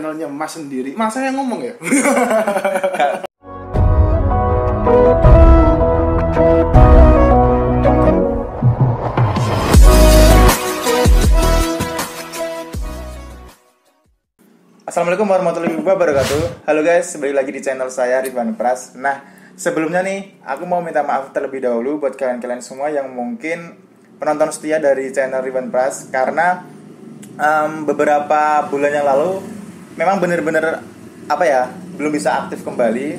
channelnya Mas sendiri. Mas saya ngomong ya. Assalamualaikum warahmatullahi wabarakatuh. Halo guys, balik lagi di channel saya Ridwan Pras. Nah, sebelumnya nih, aku mau minta maaf terlebih dahulu buat kalian-kalian semua yang mungkin penonton setia dari channel Ridwan Pras, karena beberapa bulan yang lalu memang bener-bener belum bisa aktif kembali.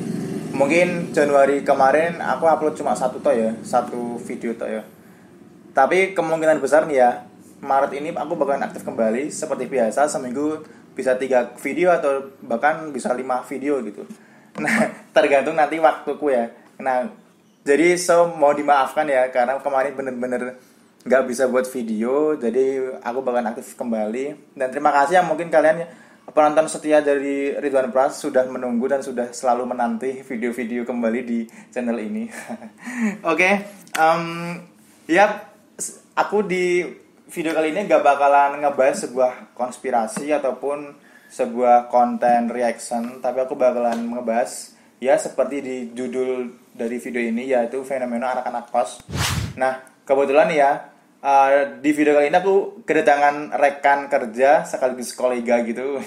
Mungkin Januari kemarin aku upload cuma satu video toh ya. Tapi kemungkinan besar nih ya, Maret ini aku bakalan aktif kembali seperti biasa, seminggu bisa 3 video atau bahkan bisa 5 video gitu. Nah, tergantung nanti waktuku ya. Nah, jadi mau dimaafkan ya, karena kemarin bener-bener gak bisa buat video. Jadi aku bakalan aktif kembali. Dan terima kasih yang mungkin kalian penonton setia dari Ridwan Pras sudah menunggu dan sudah selalu menanti video-video kembali di channel ini. Oke, aku di video kali ini gak bakalan ngebahas sebuah konspirasi ataupun sebuah konten reaction, tapi aku bakalan ngebahas ya seperti di judul dari video ini, yaitu fenomena anak-anak kos. Nah, kebetulan ya di video kali ini aku kedatangan rekan kerja sekaligus kolega gitu.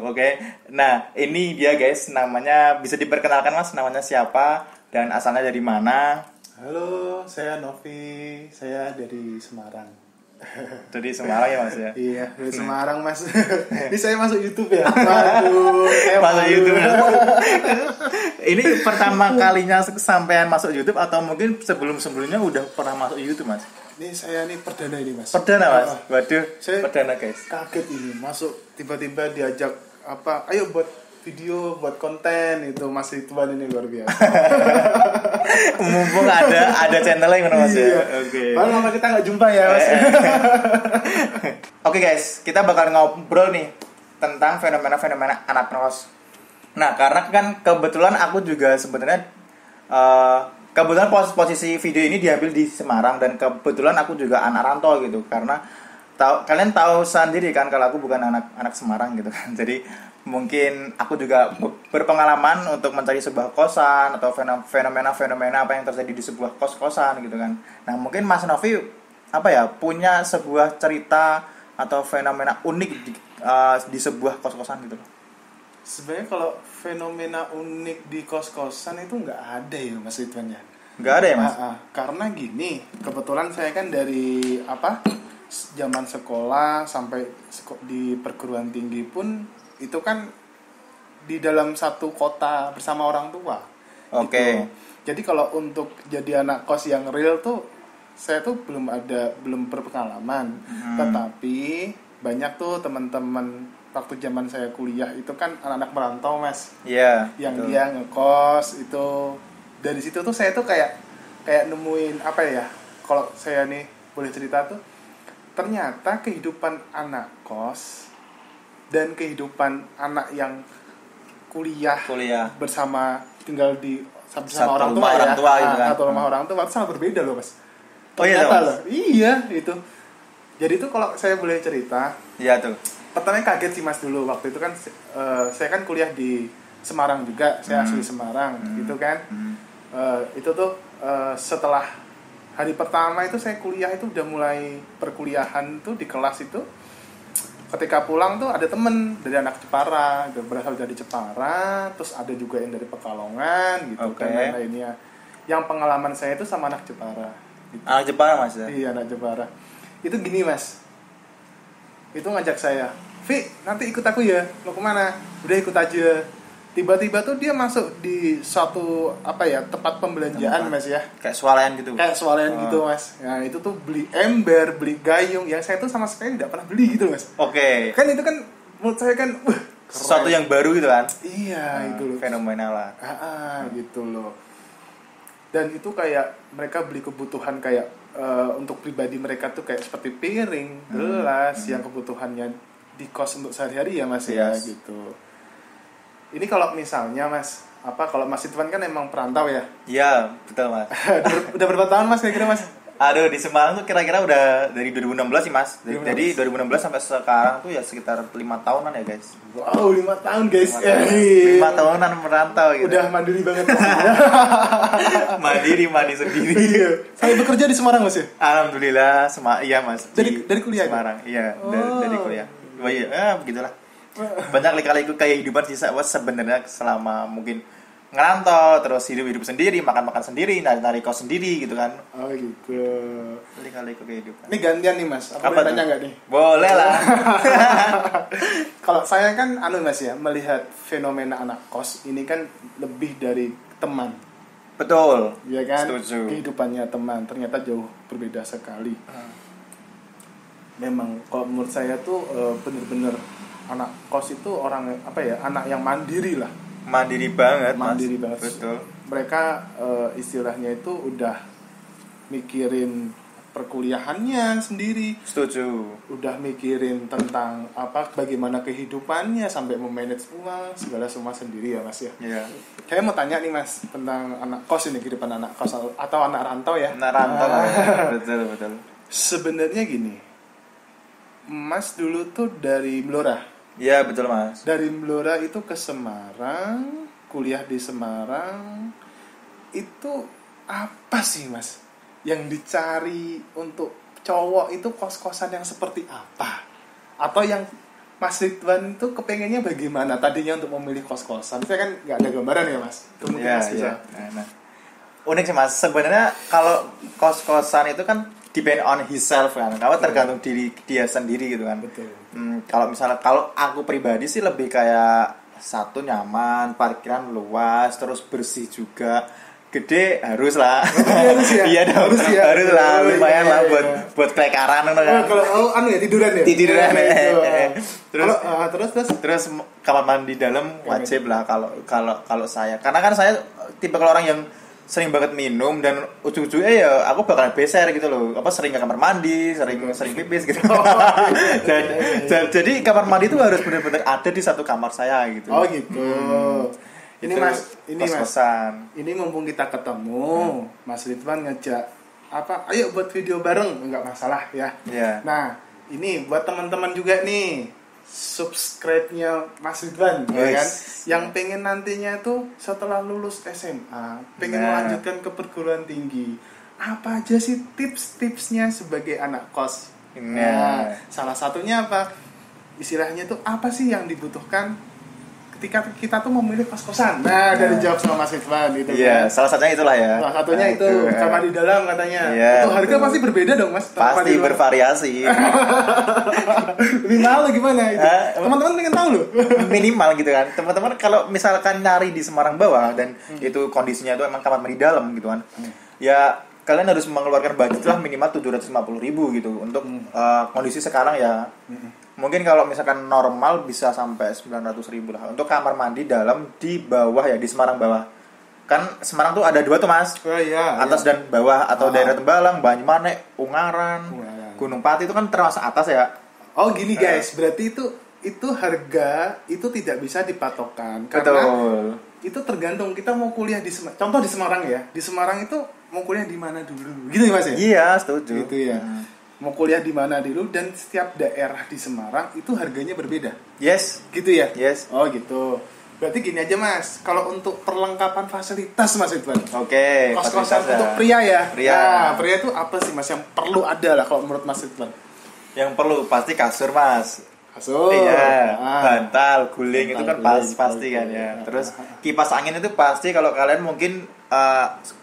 Oke. Nah, ini dia guys, namanya bisa diperkenalkan Mas, namanya siapa dan asalnya dari mana? Halo, saya Novi. Saya dari Semarang. Dari Semarang ya Mas ya? Iya, dari Semarang Mas. Ini saya masuk YouTube ya? Waduh, masuk YouTube ya? Ini pertama kalinya sampean masuk YouTube atau mungkin sebelum-sebelumnya udah pernah masuk YouTube Mas? Ini saya perdana ini Mas. Perdana Mas? Waduh, saya perdana guys. Kaget ini, masuk tiba-tiba diajak ayo buat video, buat konten, itu Mas Ridwan ini luar biasa. Mumpung ada channel yang Mas ya. Oke. Baru lama kita nggak jumpa ya Mas. Oke guys, kita bakal ngobrol nih tentang fenomena-fenomena anak kos. Nah, karena kan kebetulan aku juga sebenarnya kebetulan posisi video ini diambil di Semarang, dan kebetulan aku juga anak rantau gitu, karena kalian tahu sendiri kan kalau aku bukan anak Semarang gitu kan. Jadi mungkin aku juga berpengalaman untuk mencari sebuah kosan atau fenomena apa yang terjadi di sebuah kos-kosan gitu kan. Nah, mungkin Mas Novi punya sebuah cerita atau fenomena unik di sebuah kos-kosan gitu. Sebenarnya kalau fenomena unik di kos-kosan itu nggak ada ya Mas Ridwan ya. Nggak ada ya Mas? Karena gini, kebetulan saya kan dari zaman sekolah sampai di perguruan tinggi pun itu kan di dalam satu kota bersama orang tua. Oke. Gitu. Jadi kalau untuk jadi anak kos yang real tuh saya tuh belum berpengalaman. Tetapi banyak tuh teman-teman waktu zaman saya kuliah itu kan anak-anak merantau Mas. Iya. Yang dia ngekos itu, dari situ tuh saya tuh kayak nemuin kalau saya nih boleh cerita tuh, ternyata kehidupan anak kos dan kehidupan anak yang kuliah bersama tinggal bersama orang tua gitu kan. Satu rumah orang tua itu sangat berbeda loh Mas. Ternyata loh. Iya itu. Jadi tuh kalau saya boleh cerita. Iya tuh. Pertama kaget sih Mas dulu, waktu itu kan saya kan kuliah di Semarang juga, saya asli Semarang gitu kan. Itu tuh setelah hari pertama itu saya kuliah itu udah mulai perkuliahan tuh di kelas itu. Ketika pulang tuh ada temen dari anak Jepara, berasal dari Jepara, terus ada juga yang dari Pekalongan gitu kan, dan lainnya. Yang pengalaman saya itu sama anak Jepara. Gitu. Anak Jepara Mas ya? Iya, anak Jepara. Itu gini Mas, itu ngajak saya, Vi, nanti ikut aku ya, mau kemana? Udah ikut aja. Tiba-tiba tuh dia masuk di suatu tempat pembelanjaan Mas ya. Kayak swalayan gitu. Gitu Mas. Nah itu tuh beli ember, beli gayung, yang saya tuh sama sekali tidak pernah beli gitu Mas. Oke. Kan itu kan menurut saya kan sesuatu yang baru gitu kan. Iya, itu loh. Fenomenal lah. Gitu loh. Dan itu kayak mereka beli kebutuhan kayak untuk pribadi mereka tuh kayak seperti piring, gelas, yang kebutuhannya di kos untuk sehari-hari ya Mas ya gitu. Ini kalau misalnya Mas, kalau Mas Ridwan kan emang perantau ya? Iya, betul Mas. Udah berapa tahun Mas kira-kira Mas? Aduh, di Semarang tuh kira-kira udah dari 2016 sih Mas. Jadi 2016 sampai sekarang tuh ya sekitar 5 tahunan ya guys. Wow, 5 tahun guys. 5 tahunan merantau gitu. Udah mandiri banget. Mandi sendiri. Iya. Saya bekerja di Semarang Mas ya? Alhamdulillah, iya Mas. Dari kuliah. Semarang, iya, dari kuliah. Oh iya, begitulah. Banyak lika-liku kehidupan sih sebenarnya selama mungkin ngerantau, terus hidup sendiri, makan sendiri, nari kos sendiri gitu kan. Oh gitu. Lika-liku kehidupan. Ini gantian nih Mas. Apa boleh tanya nggak nih? Boleh lah. Kalau saya kan Mas ya, melihat fenomena anak kos ini kan lebih dari teman. Betul. Iya kan? Setuju. Kehidupannya teman ternyata jauh berbeda sekali. Memang kalau menurut saya tuh bener-bener anak kos itu orang anak yang mandiri lah. Mandiri banget. Betul. Mereka istilahnya itu udah mikirin perkuliahannya sendiri. Setuju. Udah mikirin tentang bagaimana kehidupannya sampai memanage uang segala semua sendiri ya Mas ya. Iya. Saya mau tanya nih Mas tentang anak kos ini, kehidupan anak kos atau anak rantau ya. Anak rantau. Betul. Sebenarnya gini, Mas dulu tuh dari Blora. Iya betul Mas. Dari Blora itu ke Semarang, kuliah di Semarang, itu apa sih Mas yang dicari untuk cowok itu kos-kosan yang seperti apa? Atau yang Mas Ridwan itu kepengennya bagaimana tadinya untuk memilih kos-kosan? Saya kan nggak ada gambaran ya Mas. Mungkin Mas bisa. Nah. Unik sih Mas. Sebenarnya kalau kos-kosan itu kan depend on himself kan. Kalau tergantung diri dia sendiri gitu kan. Betul. Kalau aku pribadi sih lebih kayak satu nyaman, parkiran luas, terus bersih juga. Gede harus lah. Harus ya. Iya dong. Harus lah, lumayan lah buat klekaran kan. Kalau tiduran ya. Terus Kamar mandi dalam wajib lah kalau saya. Karena kan saya tipe orang yang sering banget minum dan ujung-ujungnya ya aku bakalan beser gitu loh. Sering ke kamar mandi, sering pipis gitu. Jadi kamar mandi itu harus benar-benar ada di satu kamar saya gitu. Oh gitu. Ini Mas, kos-kosan. Ini mumpung kita ketemu, Mas Ridwan ngejak ayo buat video bareng, enggak masalah ya. Yeah. Nah, ini buat teman-teman juga nih, subscribe-nya Mas Ridwan, ya kan? Yang pengen nantinya tuh setelah lulus SMA, pengen melanjutkan ke perguruan tinggi. Apa aja sih tips-tipsnya sebagai anak kos? Nah, salah satunya apa? Istilahnya tuh apa sih yang dibutuhkan ketika kita tuh memilih kos-kosan? Dari jawab sama Mas Ridwan itu kan. Salah satunya itulah ya. Salah satunya itu kamar di dalam katanya. Itu harga pasti berbeda dong Mas. Pasti bervariasi. Lebih mahal gimana itu? Teman-teman pengen tahu loh. Minimal gitu kan. Teman-teman kalau misalkan nyari di Semarang bawah dan itu kondisinya itu emang kamar mandi dalam gitu kan. Ya kalian harus mengeluarkan budget lah minimal 750.000 gitu untuk kondisi sekarang ya. Mungkin kalau misalkan normal bisa sampai 900.000 lah untuk kamar mandi dalam di bawah ya, di Semarang bawah. Kan Semarang tuh ada 2 tuh Mas. Oh iya. Atas dan bawah atau daerah Tembalang, Banyumanek, Ungaran, Gunung Pati itu kan termasuk atas ya. Oh gini guys, berarti itu harga itu tidak bisa dipatokkan karena betul. Itu tergantung kita mau kuliah di Semarang. Contoh di Semarang ya. Di Semarang itu mau kuliah di mana dulu? Gitu ya Mas ya? Iya, setuju. Gitu ya. Mau kuliah di mana dulu dan setiap daerah di Semarang itu harganya berbeda. Yes, gitu ya? Yes. Oh, gitu. Berarti gini aja Mas, kalau untuk perlengkapan fasilitas Mas Ridwan. Oke. Kos-kosan untuk pria ya. Pria. Nah, pria itu apa sih Mas yang perlu ada lah kalau menurut Mas Ridwan? Yang perlu pasti kasur Mas. Kasur. Iya. Bantal, guling itu kan pasti kan ya. Terus kipas angin itu pasti kalau kalian mungkin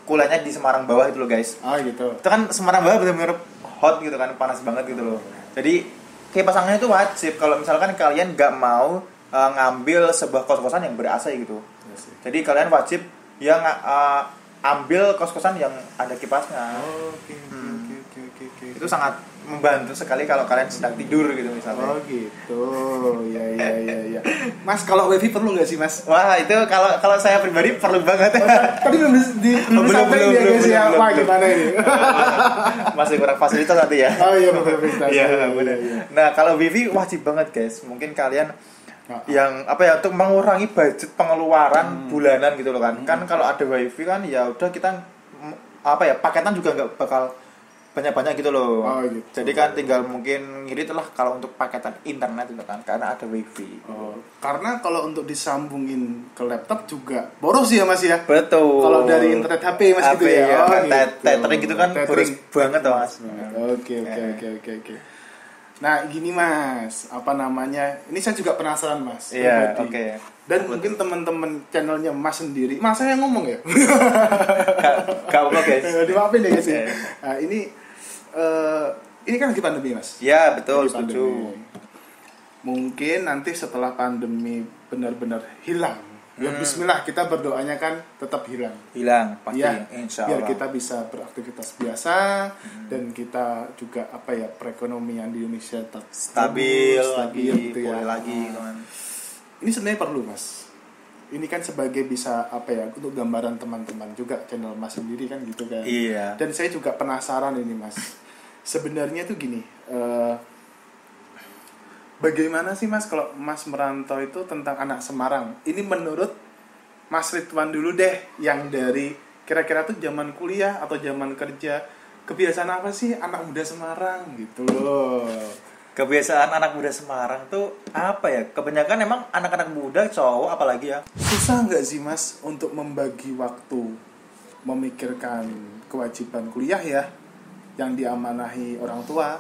kuliahnya di Semarang bawah itu loh guys. Oh gitu. Itu kan Semarang bawah benar-benar hot gitu kan, panas banget gitu loh. Jadi kipas angin itu wajib kalau misalkan kalian nggak mau ngambil sebuah kos-kosan yang ber-AC gitu. Yes. Jadi kalian wajib yang ambil kos-kosan yang ada kipasnya. Oke. Itu sangat membantu sekali kalau kalian sedang tidur gitu misalnya. Oh gitu. Ya. Mas, kalau wifi perlu nggak sih Mas? Wah, itu kalau saya pribadi perlu banget. Tadi belum disampaikan ya guys ya. Wah, gimana ini? Masih kurang fasilitas nanti ya. Oh iya, fasilitas. Iya, benar. Nah, kalau wifi wajib banget guys. Mungkin kalian yang untuk mengurangi budget pengeluaran bulanan gitu loh kan. Kan kalau ada wifi kan ya udah kita paketan juga nggak bakal banyak-banyak gitu loh. Oh, gitu. Jadi kan tinggal mungkin ngirit lah kalau untuk paketan internet itu kan karena ada wifi. Oh, karena kalau untuk disambungin ke laptop juga boros ya Mas ya. Betul. Kalau dari internet HP Mas gitu ya. ya. Oh, Tethering gitu kan boros banget tuh Mas. Oke. Nah, gini Mas, apa namanya? Ini saya juga penasaran Mas. Iya, pribadi. oke. Dan mungkin teman-teman channelnya Mas sendiri, Mas saya ngomong ya. Gak apa guys. Dimaafin deh guys. Iya. Nah, ini kan lagi pandemi Mas. Ya betul, Lagi setuju. pandemi. Mungkin nanti setelah pandemi benar-benar hilang, ya Bismillah kita berdoanya kan tetap hilang. Hilang pasti, Ya, insya biar Allah. kita bisa beraktivitas biasa dan kita juga perekonomian di Indonesia tetap Stabil gitu ya. boleh lagi kan. Ini sebenarnya perlu Mas. Ini kan sebagai bisa untuk gambaran teman-teman juga channel Mas sendiri kan gitu kan. Iya. Dan saya juga penasaran ini Mas. Sebenarnya tuh gini, bagaimana sih Mas kalau Mas merantau itu tentang anak Semarang? Ini menurut Mas Ridwan dulu deh, yang dari kira-kira tuh zaman kuliah atau zaman kerja, kebiasaan apa sih anak muda Semarang gitu loh. Kebiasaan anak muda Semarang tuh apa ya? Kebanyakan emang anak-anak muda cowok apalagi ya. Susah nggak sih Mas untuk membagi waktu, memikirkan kewajiban kuliah ya, yang diamanahi orang tua,